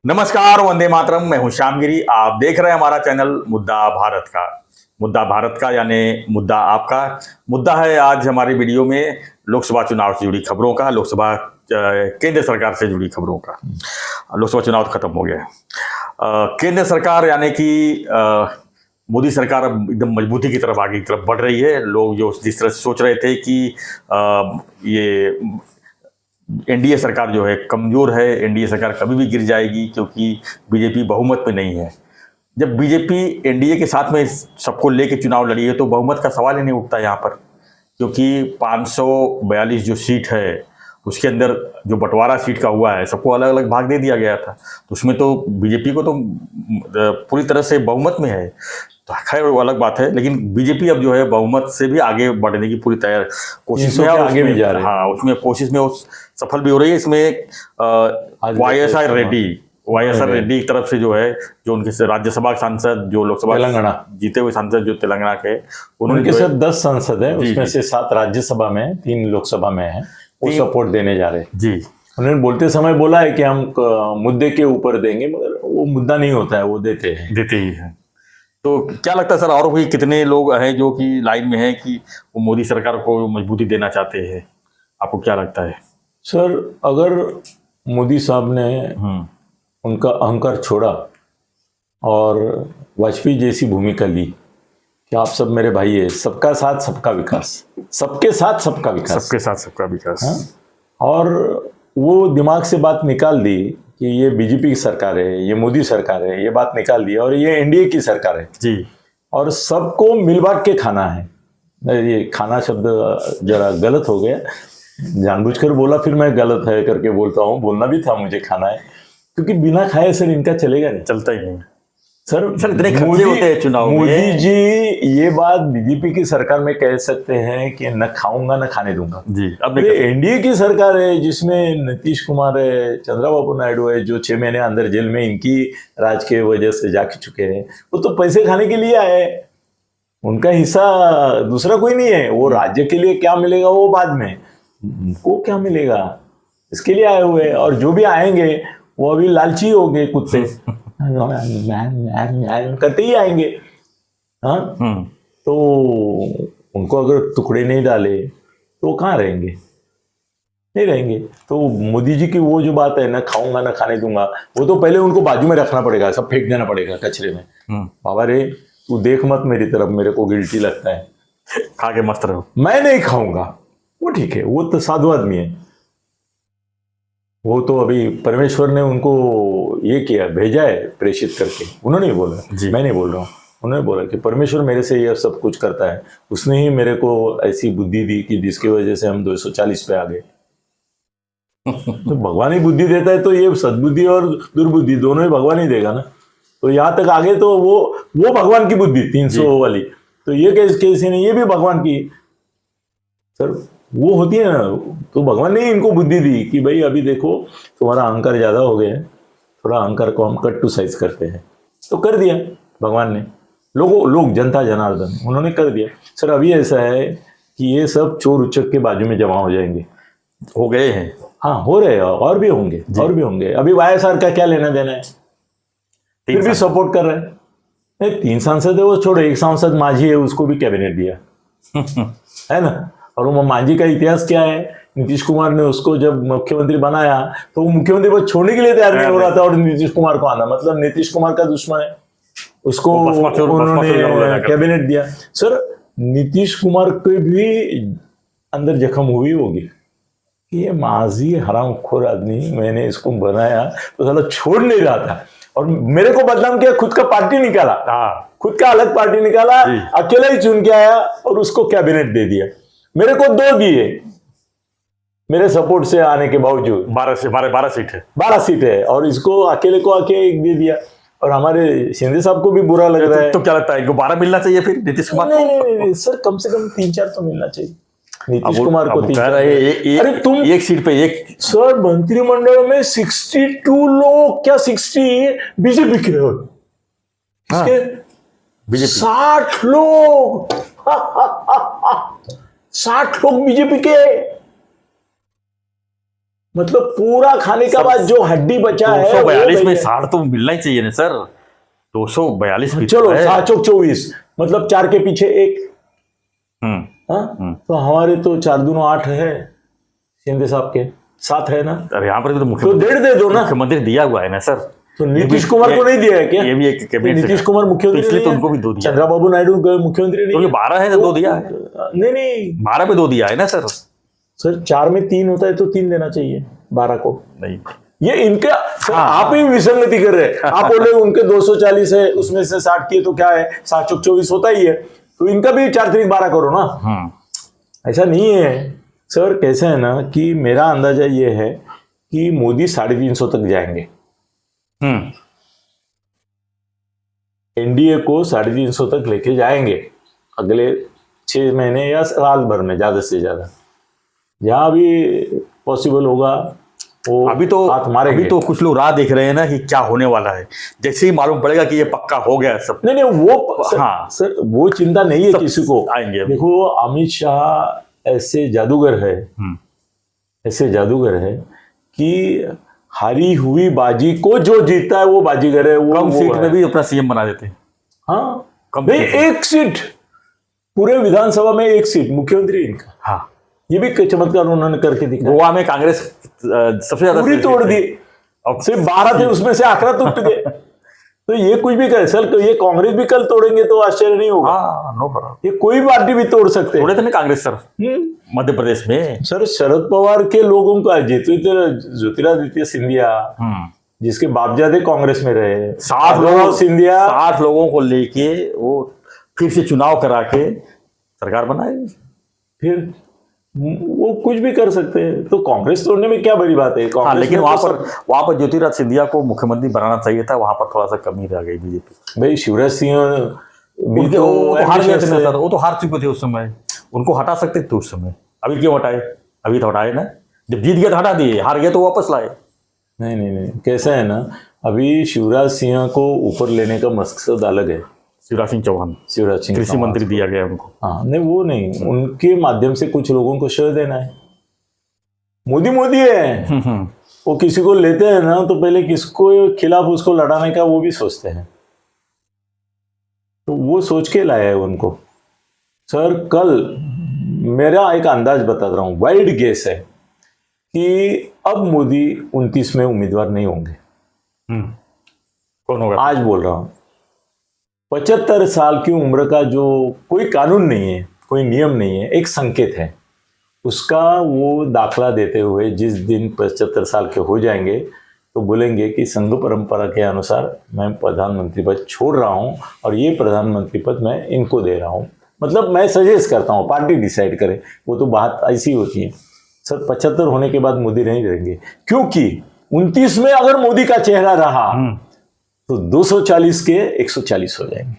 नमस्कार, वंदे मातरम। मैं हूं श्यामगिरी। आप देख रहे हैं हमारा चैनल मुद्दा भारत का यानी मुद्दा आपका। मुद्दा है आज हमारी वीडियो में लोकसभा चुनाव से जुड़ी खबरों का, लोकसभा केंद्र सरकार से जुड़ी खबरों का। लोकसभा चुनाव खत्म हो गया। केंद्र सरकार यानी कि मोदी सरकार अब एकदम मजबूती की तरफ आगे की तरफ बढ़ रही है। लोग जो जिस तरह से सोच रहे थे कि ये एनडीए सरकार जो है कमजोर है, एनडीए सरकार कभी भी गिर जाएगी क्योंकि बीजेपी बहुमत में नहीं है। जब बीजेपी एनडीए के साथ में सबको लेके चुनाव लड़ी है तो बहुमत का सवाल ही नहीं उठता यहाँ पर, क्योंकि 542 जो सीट है उसके अंदर जो बंटवारा सीट का हुआ है सबको अलग अलग भाग दे दिया गया था। तो उसमें तो बीजेपी को तो पूरी तरह से बहुमत में है, तो खैर वो अलग बात है। लेकिन बीजेपी अब जो है बहुमत से भी आगे बढ़ने की पूरी तैयार कोशिश में आगे भी जा रहे हैं। हाँ, उसमें कोशिश में वो सफल भी हो रही है। इसमें वाईएसआर रेड्डी की तरफ से जो है, जो उनके राज्यसभा सांसद, जो लोकसभा तेलंगाना जीते हुए सांसद जो तेलंगाना के, उनके साथ 10 सांसद हैं, उसमें से 7 राज्यसभा में, 3 लोकसभा में है, वो सपोर्ट देने जा रहे हैं। जी, उन्होंने बोलते समय बोला है कि हम मुद्दे के ऊपर देंगे, मगर वो मुद्दा नहीं होता है, वो देते ही हैं। तो क्या लगता है सर, और भी कितने लोग हैं जो कि लाइन में हैं कि वो मोदी सरकार को मजबूती देना चाहते हैं? आपको क्या लगता है सर? अगर मोदी साहब ने उनका अहंकार छोड़ा और वाजपेयी जैसी भूमिका ली कि आप सब मेरे भाई है, सबका साथ सबका विकास, सबके साथ सबका विकास, सबके साथ सबका विकास, और वो दिमाग से बात निकाल दी कि ये बीजेपी की सरकार है, ये मोदी सरकार है, ये बात निकाल दी, और ये एनडीए की सरकार है जी, और सबको मिल बांट के खाना है। ये खाना शब्द जरा गलत हो गया, जानबूझकर बोला, फिर मैं गलत है करके बोलता हूँ, बोलना भी था मुझे खाना है, क्योंकि बिना खाए सर इनका चलेगा नहीं, चलता ही नहीं सर। इतने खर्चे होते हैं चुनाव में। मोदी जी ये बात बीजेपी की सरकार में कह सकते हैं कि न खाऊंगा न खाने दूंगा जी। अब एनडीए की सरकार है जिसमें नीतीश कुमार है, चंद्रबाबू नायडू है, जो 6 महीने अंदर जेल में इनकी राज के वजह से जा चुके हैं, वो तो पैसे खाने के लिए आए, उनका हिस्सा दूसरा कोई नहीं है। वो राज्य के लिए क्या मिलेगा वो बाद में, उनको क्या मिलेगा इसके लिए आए हुए, और जो भी आएंगे वो अभी लालची हो गए, कुत्ते करते ही आएंगे। हाँ, तो उनको अगर टुकड़े नहीं डाले तो वो कहाँ रहेंगे? नहीं रहेंगे। तो मोदी जी की वो जो बात है ना, खाऊंगा ना खाने दूंगा, वो तो पहले उनको बाजू में रखना पड़ेगा, सब फेंक देना पड़ेगा कचरे में। बाबा रे तू देख मत मेरी तरफ, मेरे को गिल्टी लगता है, खा के मस्त रहो, मैं नहीं खाऊंगा। वो ठीक है, वो तो साधु आदमी है, वो तो अभी परमेश्वर ने उनको ये किया, भेजा है प्रेषित करके। उन्होंने ही बोला, मैं नहीं बोल रहा हूँ, उन्होंने बोला कि परमेश्वर मेरे से ये सब कुछ करता है, उसने ही मेरे को ऐसी बुद्धि दी कि जिसकी वजह से हम 240 पे आ गए। तो भगवान ही बुद्धि देता है, तो ये सद्बुद्धि और दुर्बुद्धि दोनों ही भगवान ही देगा ना। तो यहाँ तक आगे तो वो भगवान की बुद्धि 300 वाली, तो ये कैसे नहीं, ये भी भगवान की सर वो होती है ना। तो भगवान ने इनको बुद्धि दी कि भाई अभी देखो तुम्हारा अहंकार ज्यादा हो गया है, थोड़ा अहंकार को हम कट टू साइज करते हैं। तो कर दिया भगवान ने, लोग जनता जनार्दन उन्होंने कर दिया। सर अभी ऐसा है कि ये सब चोर उचक के बाजू में जमा हो जाएंगे, हो गए हैं, हाँ हो रहे हैं, और भी होंगे, और भी होंगे। अभी वाईएसआर का क्या लेना देना है, फिर भी सपोर्ट कर रहे हैं। 3 सांसद है वो छोड़ो, एक सांसद मांझी है, उसको भी कैबिनेट दिया है ना। और वो मांझी का इतिहास क्या है, नीतीश कुमार ने उसको जब मुख्यमंत्री बनाया तो वो मुख्यमंत्री को छोड़ने के लिए तैयार नहीं हो रहा था, और नीतीश कुमार को आना मतलब नीतीश कुमार का दुश्मन है, उसको उन्होंने कैबिनेट दिया। सर नीतीश कुमार को भी अंदर जख्म हुई होगी कि ये माजी हरामखोर आदमी, मैंने इसको बनाया तो साला छोड़ नहीं रहा था, और मेरे को बदनाम किया, खुद का पार्टी निकाला, खुद का अलग पार्टी निकाला, अकेला ही चुन के आया और उसको कैबिनेट दे दिया। मेरे को 2 दिए, मेरे सपोर्ट से आने के बावजूद 12 सीट है, 12 सीट है, और इसको अकेले को आके 1 दे दिया। और हमारे शिंदे साहब को भी बुरा लग रहा है। तो क्या लगता है इनको 12 मिलना चाहिए फिर नीतीश कुमार? नहीं सर, कम से कम 3-4 तो मिलना चाहिए नीतीश कुमार को। अरे तुम एक सीट पे एक, सर मंत्रिमंडल में 62 लोग, क्या 60 बीजेपी के हो, 60 लोग 60 लोग बीजेपी के। मतलब पूरा खाने के बाद जो हड्डी बचा है 242 में 60 तो मिलना ही चाहिए ना सर। 242 भी चलो तो है। 7 चौक 24, मतलब 4 के पीछे 1। हम्म। तो हमारे तो 4 दूनो 8 है, शिंदे साहब के 7 है ना, अरे यहाँ पर भी तो तो मुख्यमंत्री 1.5 दे दो ना। मुख्यमंत्री दिया हुआ है ना सर। तो नीतीश कुमार को नहीं दिया है क्या? ये भी एक कैबिनेट से नीतीश कुमार मुख्यमंत्री इसलिए तो नहीं उनको है? भी 2 दिया। चंद्रबाबू नायडू मुख्यमंत्री नहीं तो है? 12 है तो 2 दिया है। नहीं नहीं 12 पे 2 दिया है ना सर। सर, 4 में 3 होता है तो 3 देना चाहिए 12 को। नहीं, ये इनका सर, हाँ, आप ही विसंगति कर रहे हैं। आप बोल रहे हैं उनके 240 है, उसमें से 60 किए तो क्या है, 7 चौक 24 होता ही है, तो इनका भी 4 3 12 करो ना। ऐसा नहीं है सर। कैसा है ना कि मेरा अंदाजा ये है कि मोदी 350 तक जाएंगे। एनडीए को 350 तक लेके जाएंगे अगले 6 महीने या साल भर में, ज्यादा से ज्यादा। जहां भी पॉसिबल होगा वो अभी तो हाथ मारेंगे। अभी तो कुछ लोग राह देख रहे हैं ना कि क्या होने वाला है। जैसे ही मालूम पड़ेगा कि ये पक्का हो गया सब। नहीं वो सर, हाँ, सर वो चिंता नहीं है सब किसी को। आएंगे। देखो, अमित शाह ऐसे जादूगर है, ऐसे जादूगर है कि हारी हुई बाजी को जो जीतता है वो बाजीगर है। वो कम सीट है। में भी अपना सीएम बना देते हैं। हाँ, कम नहीं सीट में। 1 सीट पूरे विधानसभा में, 1 सीट मुख्यमंत्री इनका। हाँ, ये भी चमत्कार उन्होंने करके दिखाया। गोवा में कांग्रेस सबसे ज्यादा पूरी तोड़ दी। अब सिर्फ 12 थे, उसमें से 11 टूट गए। तो ये कुछ भी करे सर, ये कांग्रेस भी कल तोड़ेंगे तो आश्चर्य नहीं होगा। हाँ, नो प्रॉब्लम। ये कोई पार्टी भी तोड़ सकते हैं। थोड़े थे ना कांग्रेस सर मध्य प्रदेश में। सर, शरद पवार के लोगों का ज्योतिरादित्य सिंधिया, जिसके बापजादे कांग्रेस में रहे, 60 लोगों को लेके वो फिर से चुनाव करा के सरकार बनाए। फिर वो कुछ भी कर सकते हैं। तो कांग्रेस तोड़ने में क्या बड़ी बात है? हाँ, लेकिन में तो वहां पर ज्योतिरादित्य सिंधिया को मुख्यमंत्री बनाना चाहिए था। वहां पर थोड़ा सा कमी रह गई बीजेपी। भाई शिवराज सिंह भी उनके तो वो तो हार गए थे ना ambitious सर। वो तो हार चुके थे उस समय। उनको हटा सकते थे उस समय। अभी क्यों हटाए? अभी तो हटाए ना। जब जीत गए तो हटा दिए, हार गए तो वापस लाए। नहीं, कैसा है ना, अभी शिवराज सिंह को ऊपर लेने का मकसद अलग है। शिवराज सिंह चौहान कृषि मंत्री दिया गया उनको। हाँ, नहीं वो नहीं, उनके माध्यम से कुछ लोगों को श्रेय देना है। मोदी है। वो किसी को लेते हैं ना तो पहले किसको खिलाफ उसको लड़ाने का वो भी सोचते हैं। तो वो सोच के लाया है उनको। सर, कल मेरा एक अंदाज बता रहा हूं, वाइड गेस है कि अब मोदी 29 में उम्मीदवार नहीं होंगे। कौन होगा? आज बोल रहा हूं। 75 साल की उम्र का जो कोई कानून नहीं है, कोई नियम नहीं है, एक संकेत है, उसका वो दाखला देते हुए जिस दिन 75 साल के हो जाएंगे तो बोलेंगे कि संघ परंपरा के अनुसार मैं प्रधानमंत्री पद छोड़ रहा हूं और ये प्रधानमंत्री पद मैं इनको दे रहा हूं। मतलब मैं सजेस्ट करता हूं, पार्टी डिसाइड करे। वो तो बात ऐसी होती है सर। 75 होने के बाद मोदी नहीं रहेंगे, क्योंकि 29 में अगर मोदी का चेहरा रहा तो 240 के 140 हो जाएंगे।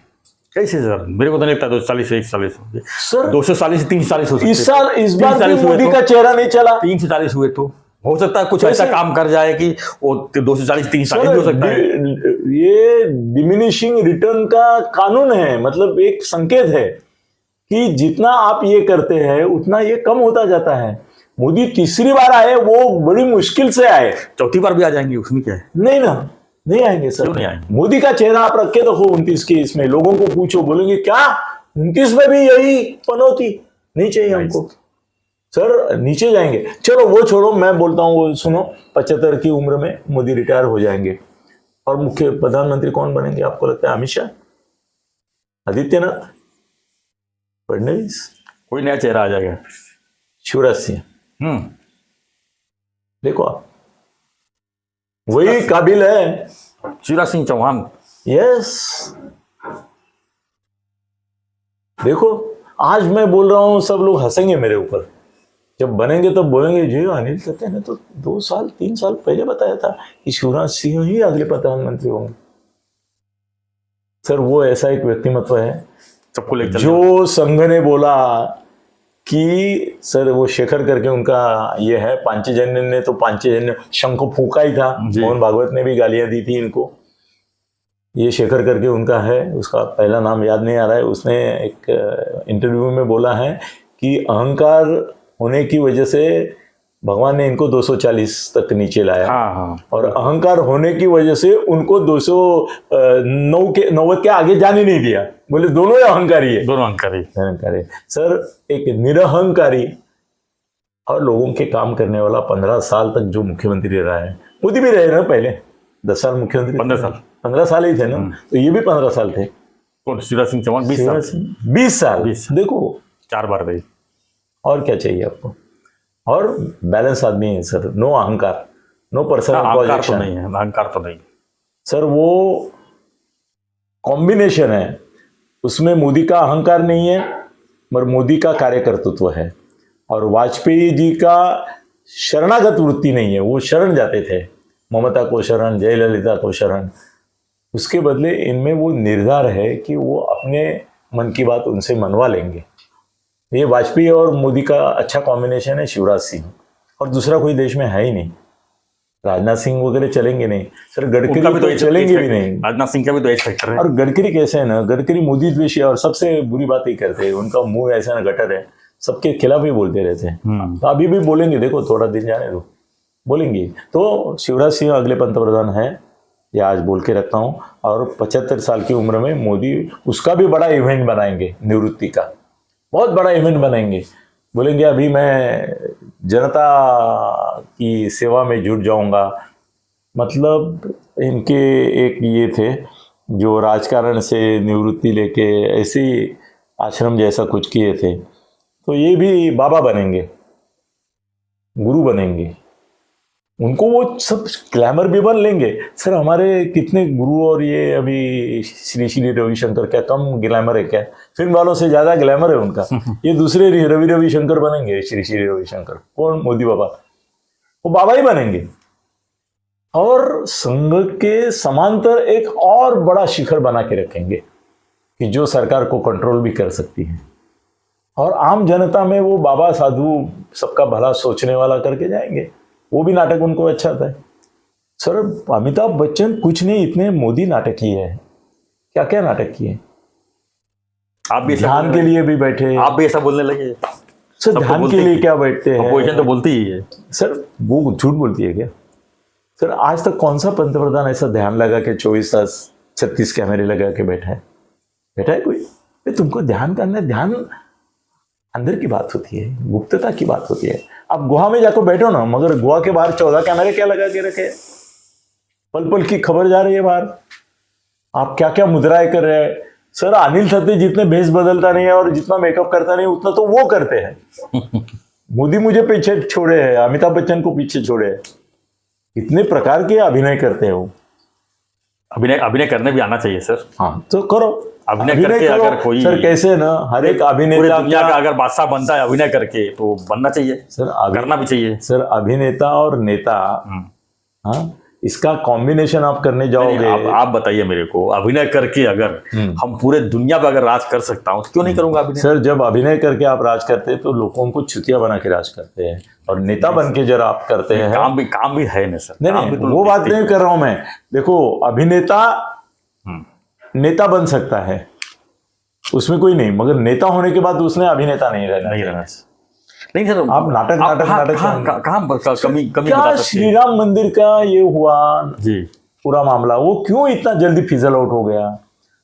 कैसे सर? मेरे को तो नहीं लगता 240 से 140 होंगे सर। 240 से 340 हो सकते। इस बार भी मोदी का चेहरा नहीं चला। 340 हुए तो हो सकता है कुछ ऐसा काम कर जाए कि वो 240 340 भी हो सकता है। ये डिमिनिशिंग रिटर्न का कानून है। मतलब एक संकेत है कि जितना आप ये करते हैं उतना ये कम होता जाता है। मोदी तीसरी बार आए, वो बड़ी मुश्किल से आए। चौथी बार भी आ जाएंगे, उसमें क्या है? नहीं ना, नहीं आएंगे सर। क्यों नहीं आएंगे? मोदी का चेहरा आप रखे रखो 29 की, इसमें लोगों को पूछो, बोलेंगे क्या 29 में भी यही पनौती? नहीं चाहिए हमको सर, नीचे जाएंगे। चलो वो छोड़ो, मैं बोलता हूँ वो सुनो। 75 की उम्र में मोदी रिटायर हो जाएंगे और मुख्य प्रधानमंत्री कौन बनेंगे आपको लगता है? अमित शाह, आदित्यनाथ, फडणवीस, कोई नया चेहरा आ जाएगा? शिवराज सिंह। देखो आप, वही काबिल है। शिवराज सिंह चौहान। यस, देखो आज मैं बोल रहा हूं, सब लोग हंसेंगे मेरे ऊपर। जब बनेंगे तब बोलेंगे जी अनिल कहते हैं तो 2 साल 3 साल पहले बताया था कि शिवराज सिंह ही अगले प्रधानमंत्री होंगे। सर, वो ऐसा एक व्यक्तिमत्व है सबको लेकर जो संघ ने बोला कि सर, वो शेखर करके उनका ये है, पांचजन्य ने तो पांचजन्य शंख फूका ही था। मोहन भागवत ने भी गालियां दी थी इनको। ये शेखर करके उनका है, उसका पहला नाम याद नहीं आ रहा है। उसने एक इंटरव्यू में बोला है कि अहंकार होने की वजह से भगवान ने इनको 240 तक नीचे लाया। हाँ हाँ। और अहंकार होने की वजह से उनको 290 के आगे जाने नहीं दिया। बोले दोनों ही अहंकारी है। दोनों अहंकारी। सर एक निरहंकारी और लोगों के काम करने वाला 15 साल तक जो मुख्यमंत्री रहा है, मोदी भी रहे ना पहले 10 साल मुख्यमंत्री, 15 साल ही थे ना, तो ये भी 15 साल थे। कौन? शिवराज सिंह चौहान 20 साल। देखो 4 बार रहे। और क्या चाहिए आपको? और बैलेंस आदमी है सर, नो अहंकार, नो पर्सनल प्रोजेक्शन। नहीं है, अहंकार तो नहीं सर, वो कॉम्बिनेशन है, उसमें मोदी का अहंकार नहीं है मगर मोदी का कार्यकर्तृत्व है। और वाजपेयी जी का शरणागत वृत्ति नहीं है, वो शरण जाते थे, ममता को शरण, जयललिता को शरण। उसके बदले इनमें वो निर्धार है कि वो अपने मन की बात उनसे मनवा लेंगे। ये वाजपेयी और मोदी का अच्छा कॉम्बिनेशन है, शिवराज सिंह, और दूसरा कोई देश में है ही नहीं। राजनाथ सिंह वगैरह चलेंगे नहीं सर, गडकरी तो चलेंगे भी नहीं। राजनाथ सिंह का भी तो एज फैक्टर है। और गडकरी कैसे है ना, गडकरी मोदी द्वेषी और सबसे बुरी बात ही करते हैं, उनका मुंह ऐसा ना गटर है, सबके खिलाफ ही बोलते रहते हैं। तो अभी भी बोलेंगे, देखो थोड़ा दिन जाने दो, बोलेंगे। तो शिवराज सिंह अगले पंतप्रधान है, ये आज बोल के रखता हूँ। और 75 साल की उम्र में मोदी उसका भी बड़ा इवेंट बनाएंगे, निवृत्ति का बहुत बड़ा इवेंट बनाएंगे। बोलेंगे अभी मैं जनता की सेवा में जुट जाऊंगा। मतलब इनके एक ये थे जो राजकारण से निवृत्ति लेके ऐसे ही आश्रम जैसा कुछ किए थे, तो ये भी बाबा बनेंगे, गुरु बनेंगे। उनको वो सब ग्लैमर भी बन लेंगे। सर हमारे कितने गुरु, और ये अभी श्री श्री रविशंकर क्या कम ग्लैमर है क्या? फिल्म वालों से ज्यादा ग्लैमर है उनका। ये दूसरे रविशंकर बनेंगे, श्री श्री रविशंकर। कौन? मोदी बाबा। वो बाबा ही बनेंगे। और संघ के समांतर एक और बड़ा शिखर बना के रखेंगे कि जो सरकार को कंट्रोल भी कर सकती है। और आम जनता में वो बाबा साधु, सबका भला सोचने वाला करके जाएंगे। वो भी नाटक उनको अच्छा था। सर अमिताभ बच्चन कुछ नहीं, इतने मोदी नाटक किए हैं। क्या क्या नाटक किए। आप भी ध्यान के लिए भी बैठे, आप भी ऐसा बोलने लगे। सर ध्यान के लिए क्या बैठते हैं? अपोजिशन तो बोलती ही है सर, वो झूठ बोलती है क्या? सर आज तक कौन सा पंतप्रधान ऐसा ध्यान लगा के 24 तास 36 कैमरे लगा के बैठा है? बैठा है कोई? तुमको ध्यान करना है, ध्यान अंदर की बात होती है, गुप्तता की बात होती है। आप गुहा में जाकर बैठो ना, मगर गुहा के बाहर 14 कैमरे क्या लगा के रखे? पल पल की खबर जा रही है बाहर, आप क्या क्या मुद्राएं कर रहे हैं। सर अनिल थत्ते जितने भेष बदलता नहीं है और जितना मेकअप करता नहीं, उतना तो वो करते हैं। मोदी मुझे पीछे छोड़े हैं, अमिताभ बच्चन को पीछे छोड़े हैं। इतने प्रकार के अभिनय करते हैं वो। अभिनय करने भी आना चाहिए सर। हाँ तो करो, अभिनय करके अगर कोई सर कैसे ना, हर एक अभिनेता दुनिया का अगर बादशाह बनता है अभिनय करके, तो बनना चाहिए सर, करना भी चाहिए सर। अभिनेता और नेता, हाँ, इसका कॉम्बिनेशन आप करने जाओगे। आप बताइए मेरे को, अभिनय करके अगर हम पूरे दुनिया पर अगर राज कर सकता हूँ तो क्यों नहीं करूंगा अभिनय? सर जब अभिनय करके आप राज करते हैं तो लोगों को छुतिया बना के राज करते हैं, और नेता बन के जरा आप करते हैं काम भी है ना सर। नहीं, वो बात नहीं कर रहा हूं मैं। देखो अभिनेता नेता बन सकता है, उसमें कोई नहीं, मगर नेता होने के बाद उसने अभिनेता नहीं रहना। नहीं सर, आप नाटक कहाँ कमी क्या श्री राम मंदिर का ये हुआ जी पूरा मामला, वो क्यों इतना जल्दी फिजल आउट हो गया?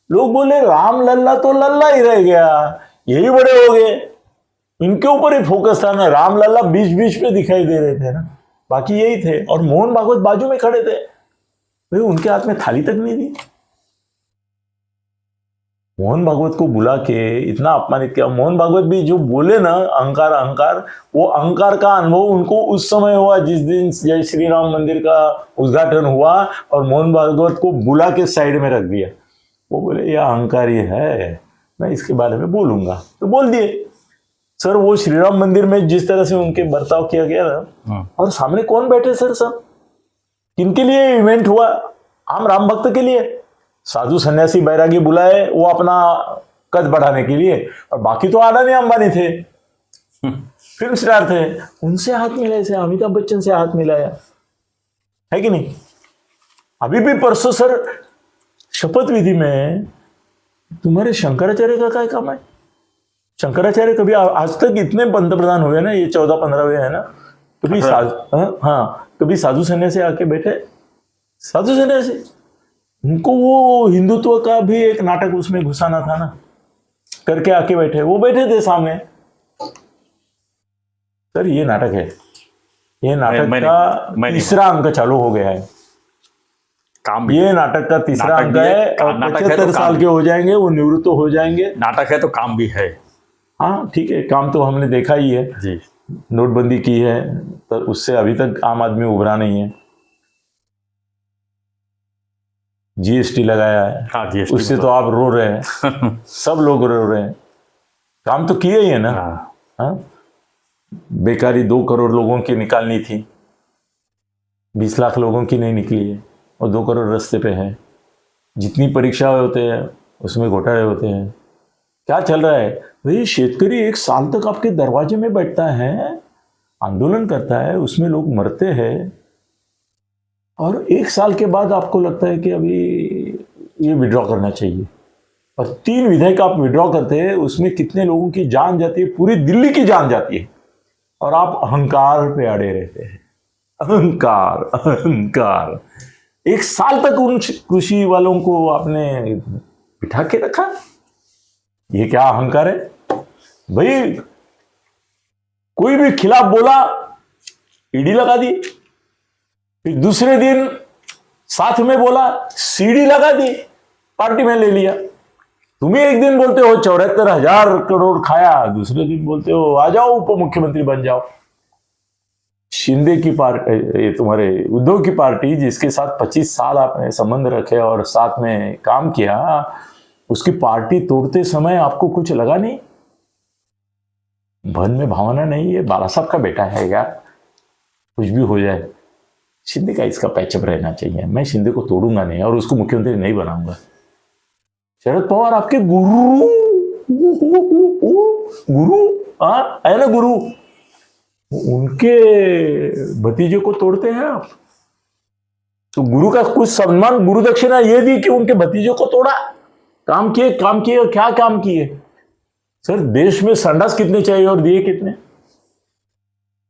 लोग बोले राम लल्ला तो लल्ला ही रह गया, यही बड़े हो गए। इनके ऊपर ही फोकस था ना, राम लल्ला बीच बीच में दिखाई दे रहे थे ना, बाकी यही थे। और मोहन भागवत बाजू में खड़े थे, भाई उनके हाथ में थाली तक नहीं दी। मोहन भागवत को बुला के इतना अपमानित किया। मोहन भागवत भी जो बोले ना अहंकार अहंकार, वो अहंकार का अनुभव उनको उस समय हुआ जिस दिन जय श्री राम मंदिर का उद्घाटन हुआ, और मोहन भागवत को बुला के साइड में रख दिया। वो बोले यह अहंकारी है, मैं इसके बारे में बोलूंगा, तो बोल दिए। सर वो श्री राम मंदिर में जिस तरह से उनके बर्ताव किया गया ना, और सामने कौन बैठे सर? सब किनके लिए इवेंट हुआ? आम राम भक्त के लिए। साधु सन्यासी बैरागी बुलाए वो अपना कद बढ़ाने के लिए, और बाकी तो अडानी अंबानी थे, फिल्म स्टार थे, उनसे हाथ मिलाए से, अमिताभ बच्चन से हाथ मिलाया है कि नहीं? अभी भी परसों सर शपथ विधि में तुम्हारे शंकराचार्य का क्या काम है? शंकराचार्य कभी आज तक इतने पंतप्रधान हुए ना, ये 14-15 हुए हैं ना, कभी कभी साधु सन्यासी आके बैठे, साधु सन्यासी, उनको वो हिंदुत्व का भी एक नाटक उसमें घुसाना था ना, करके आके बैठे, वो बैठे थे सामने। सर ये नाटक है, ये नाटक का तीसरा अंक चालू हो गया है। काम ये नाटक का तीसरा अंक है और 75 साल के हो जाएंगे, वो निवृत्त हो जाएंगे। नाटक है तो काम भी है। हाँ ठीक है, काम तो हमने देखा ही है जी। नोटबंदी की है, तो उससे अभी तक आम आदमी उभरा नहीं है। जीएसटी लगाया है, हाँ जीएसटी उससे तो आप रो रहे हैं सब लोग रो रहे हैं। काम तो किए ही है ना। हाँ, बेकारी 2 करोड़ लोगों की निकालनी थी, 20 लाख लोगों की नहीं निकली है और 2 करोड़ रास्ते पे है। जितनी परीक्षा होते हैं उसमें घोटाले होते हैं। क्या चल रहा है भाई? शेतकरी 1 साल तक आपके दरवाजे में बैठता है, आंदोलन करता है, उसमें लोग मरते हैं, और 1 साल के बाद आपको लगता है कि अभी ये विड्रॉ करना चाहिए, और 3 विधेयक आप विड्रॉ करते हैं, उसमें कितने लोगों की जान जाती है, पूरी दिल्ली की जान जाती है, और आप अहंकार पे अड़े रहते हैं। अहंकार अहंकार। 1 साल तक उन कृषि वालों को आपने बिठा के रखा। ये क्या अहंकार है भाई? कोई भी खिलाफ बोला, ईडी लगा दी, फिर दूसरे दिन साथ में बोला, सीडी लगा दी, पार्टी में ले लिया। तुम्हें एक दिन बोलते हो 74,000 करोड़ खाया, दूसरे दिन बोलते हो आ जाओ उप मुख्यमंत्री बन जाओ। शिंदे की पार्टी, तुम्हारे उद्धव की पार्टी, जिसके साथ 25 साल आपने संबंध रखे और साथ में काम किया, उसकी पार्टी तोड़ते समय आपको कुछ लगा नहीं? मन में भावना नहीं है, बाला साहब का बेटा है यार, कुछ भी हो जाए, शिंदे का इसका पैचअप रहना चाहिए, मैं शिंदे को तोड़ूंगा नहीं और उसको मुख्यमंत्री नहीं बनाऊंगा। शरद पवार आपके गुरु है ना, गुरु, उनके भतीजे को तोड़ते हैं आप। तो गुरु का कुछ सम्मान, गुरु दक्षिणा ये दी कि उनके भतीजे को तोड़ा। काम किए क्या काम किए? सर देश में संडास कितने चाहिए और दिए कितने?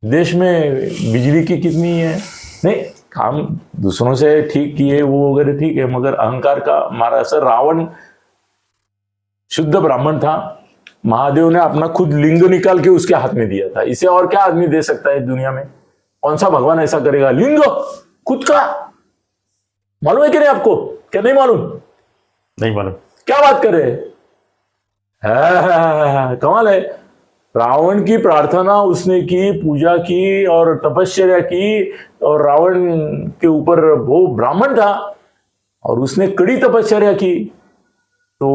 देश में बिजली की कितनी है? नहीं, काम दूसरों से ठीक किए वो वगैरह ठीक है, मगर अहंकार का मारा। सर रावण शुद्ध ब्राह्मण था, महादेव ने अपना खुद लिंग निकाल के उसके हाथ में दिया था। इसे और क्या आदमी दे सकता है दुनिया में? कौन सा भगवान ऐसा करेगा? लिंग खुद का। मालूम है कि नहीं आपको? क्या नहीं मालूम? नहीं मालूम। क्या बात कर रहे हैं? कमाल है। रावण की प्रार्थना उसने की, पूजा की और तपस्या की, और रावण के ऊपर वो ब्राह्मण था और उसने कड़ी तपस्या की, तो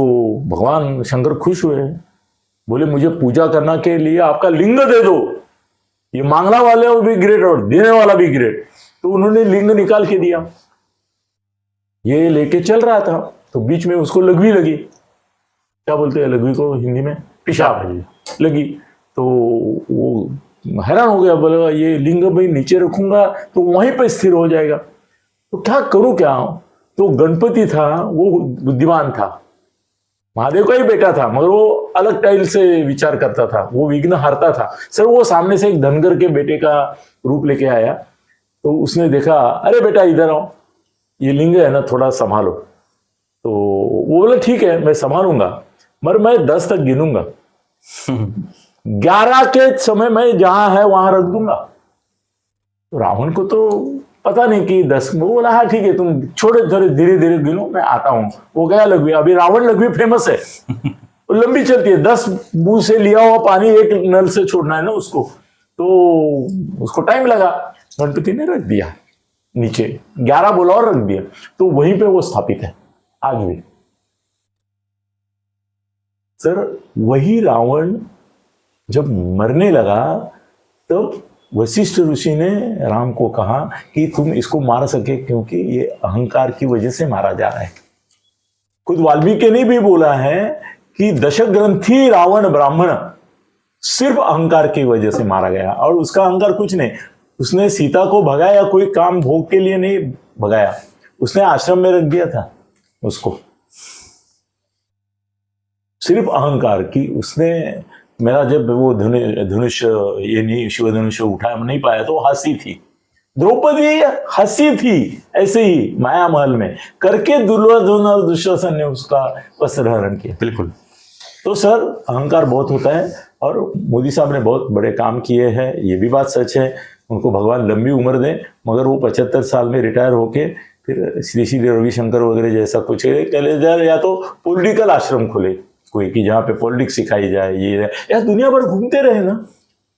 भगवान शंकर खुश हुए, बोले मुझे पूजा करने के लिए आपका लिंग दे दो। ये मांगना वाले भी ग्रेट और देने वाला भी ग्रेट। तो उन्होंने लिंग निकाल के दिया। ये लेके चल रहा था तो बीच में उसको लघवी लगी। क्या बोलते हैं लघवी को हिंदी में? पेशाब लगी। तो वो हैरान हो गया, बोला ये लिंग भाई नीचे रखूंगा तो वहीं पर स्थिर हो जाएगा, तो क्या करूं क्या? तो गणपति था, वो बुद्धिमान था, महादेव का ही बेटा था, मगर वो अलग टाइल से विचार करता था, वो विघ्न हारता था। सर वो सामने से एक धनगर के बेटे का रूप लेके आया, तो उसने देखा, अरे बेटा इधर आओ, ये लिंग है ना, थोड़ा संभालो। तो वो बोला ठीक है मैं संभालूंगा, मगर मैं 10 तक गिनूंगा 11 के समय मैं जहां है वहां रख दूंगा। तो रावण को तो पता नहीं कि 10, वो बोला हाँ ठीक है तुम छोड़े, थोड़े धीरे धीरे गिनो, मैं आता हूं। वो गया लघवी। अभी रावण लघवी फेमस है, वो लंबी चलती है, 10 मुंह से लिया हुआ पानी एक नल से छोड़ना है ना उसको, तो उसको टाइम लगा। गणपति ने रख दिया नीचे, 11 बोला और रख दिया, तो वहीं पे वो स्थापित है आज भी। सर वही रावण जब मरने लगा तब वशिष्ठ ऋषि ने राम को कहा कि तुम इसको मार सके, क्योंकि ये अहंकार की वजह से मारा जा रहा है। खुद वाल्मीकि ने भी बोला है कि दशग्रंथी रावण ब्राह्मण सिर्फ अहंकार की वजह से मारा गया, और उसका अहंकार कुछ नहीं, उसने सीता को भगाया, कोई काम भोग के लिए नहीं भगाया, उसने आश्रम में रख दिया था उसको, सिर्फ अहंकार की। उसने मेरा जब वो धनुष ये नहीं शिव धनुष उठा नहीं पाया तो हंसी थी, द्रौपदी हंसी थी ऐसे ही माया महल में करके, दुर्योधन और दुशासन ने उसका वस्त्र हरण किया। बिल्कुल। तो सर अहंकार बहुत होता है, और मोदी साहब ने बहुत बड़े काम किए हैं, ये भी बात सच है। उनको भगवान लंबी उम्र दे, मगर वो 75 साल में रिटायर होके फिर श्री श्री रविशंकर वगैरह जैसा कुछ चले जाए, या तो पॉलिटिकल आश्रम खोले कोई कि जहाँ पे पॉलिटिक्स सिखाई जाए, ये या दुनिया भर घूमते रहे ना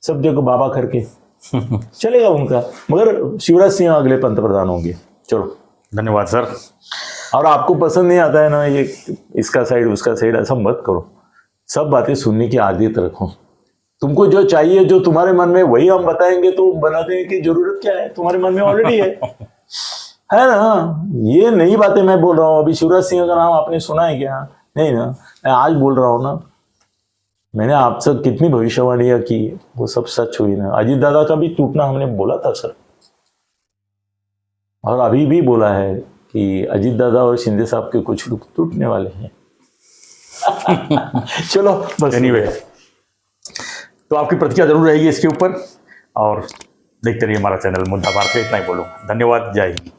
सब जगह बाबा करके चलेगा उनका। मगर शिवराज सिंह अगले पंतप्रधान होंगे। चलो धन्यवाद सर। और आपको पसंद नहीं आता है ना ये इसका साइड उसका साइड, ऐसा मत करो, सब बातें सुनने की आदत रखो। तुमको जो चाहिए, जो तुम्हारे मन में, वही हम बताएंगे तो बनाने की जरूरत क्या है, तुम्हारे मन में ऑलरेडी है ना। ये नई बातें मैं बोल रहा हूँ। अभी शिवराज सिंह का नाम आपने सुना है क्या? नहीं ना, मैं आज बोल रहा हूँ ना। मैंने आपसे कितनी भविष्यवाणियां की, वो सब सच हुई ना। अजीत दादा का भी टूटना हमने बोला था सर, और अभी भी बोला है कि अजीत दादा और शिंदे साहब के कुछ लोग टूटने वाले हैं। चलो बस। एनीवे, तो आपकी प्रतिक्रिया जरूर रहेगी इसके ऊपर, और देखते रहिए हमारा चैनल मुद्दा भारत का। इतना ही बोलूँगा। धन्यवाद। जय हिंद।